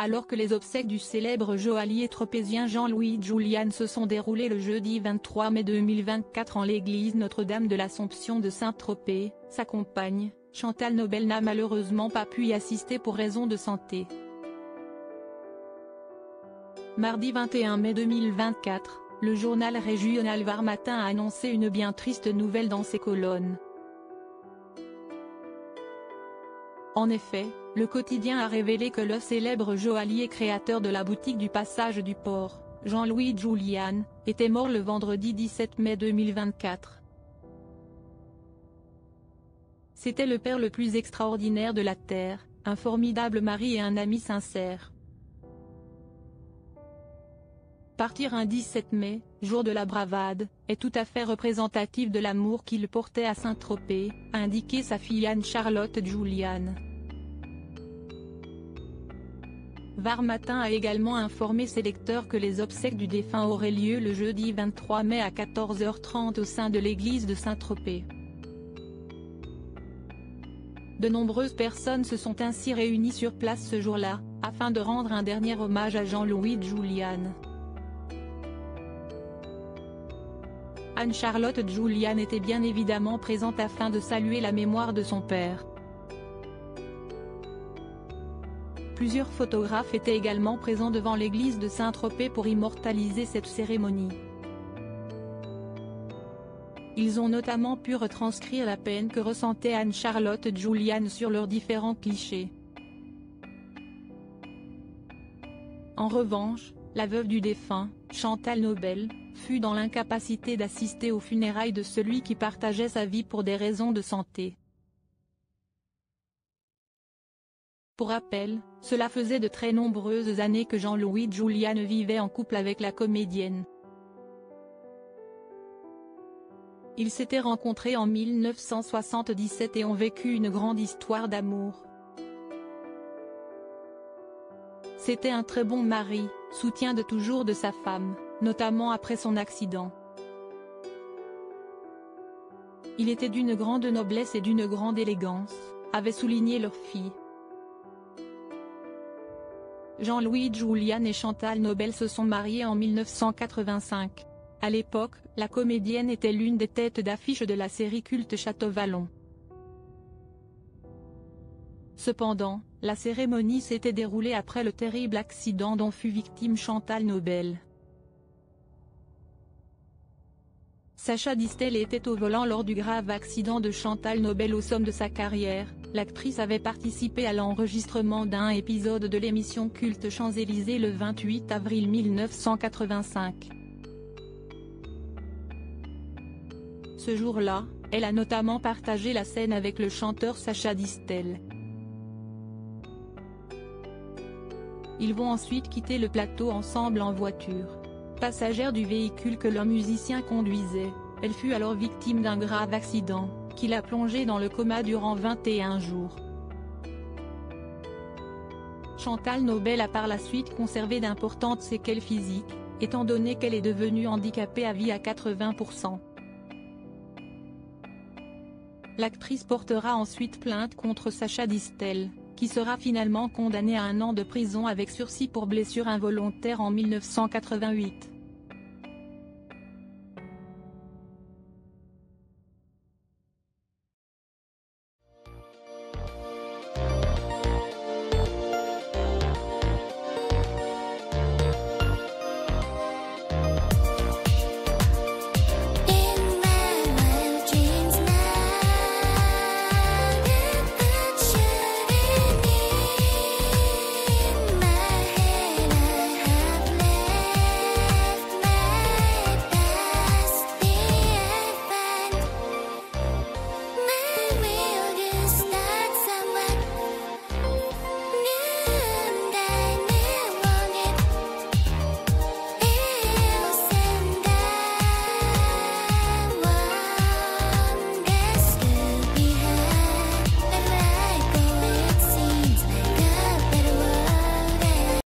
Alors que les obsèques du célèbre joaillier tropézien Jean-Louis Julian se sont déroulées le jeudi 23 mai 2024 en l'église Notre-Dame de l'Assomption de Saint-Tropez, sa compagne, Chantal Nobel n'a malheureusement pas pu y assister pour raisons de santé. Mardi 21 mai 2024, le journal régional Var Matin a annoncé une bien triste nouvelle dans ses colonnes. En effet, le quotidien a révélé que le célèbre joaillier créateur de la boutique du Passage du Port, Jean-Louis Julian, était mort le vendredi 17 mai 2024. C'était le père le plus extraordinaire de la terre, un formidable mari et un ami sincère. Partir un 17 mai, jour de la bravade, est tout à fait représentatif de l'amour qu'il portait à Saint-Tropez, a indiqué sa fille Anne-Charlotte Julian. Var Matin a également informé ses lecteurs que les obsèques du défunt auraient lieu le jeudi 23 mai à 14h30 au sein de l'église de Saint-Tropez. De nombreuses personnes se sont ainsi réunies sur place ce jour-là, afin de rendre un dernier hommage à Jean-Louis Julian. Anne-Charlotte Julian était bien évidemment présente afin de saluer la mémoire de son père. Plusieurs photographes étaient également présents devant l'église de Saint-Tropez pour immortaliser cette cérémonie. Ils ont notamment pu retranscrire la peine que ressentait Anne-Charlotte Julian sur leurs différents clichés. En revanche, la veuve du défunt, Chantal Nobel, fut dans l'incapacité d'assister aux funérailles de celui qui partageait sa vie pour des raisons de santé. Pour rappel, cela faisait de très nombreuses années que Jean-Louis Julian vivait en couple avec la comédienne. Ils s'étaient rencontrés en 1977 et ont vécu une grande histoire d'amour. C'était un très bon mari, soutien de toujours de sa femme, notamment après son accident. Il était d'une grande noblesse et d'une grande élégance, avait souligné leur fille. Jean-Louis Julian et Chantal Nobel se sont mariés en 1985. À l'époque, la comédienne était l'une des têtes d'affiche de la série culte Château Vallon. Cependant, la cérémonie s'était déroulée après le terrible accident dont fut victime Chantal Nobel. Sacha Distel était au volant lors du grave accident de Chantal Nobel au sommet de sa carrière. L'actrice avait participé à l'enregistrement d'un épisode de l'émission culte Champs-Élysées le 28 avril 1985. Ce jour-là, elle a notamment partagé la scène avec le chanteur Sacha Distel. Ils vont ensuite quitter le plateau ensemble en voiture. Passagère du véhicule que le musicien conduisait, elle fut alors victime d'un grave accident, qui l'a plongée dans le coma durant 21 jours. Chantal Nobel a par la suite conservé d'importantes séquelles physiques, étant donné qu'elle est devenue handicapée à vie à 80%. L'actrice portera ensuite plainte contre Sacha Distel, qui sera finalement condamné à 1 an de prison avec sursis pour blessure involontaire en 1988.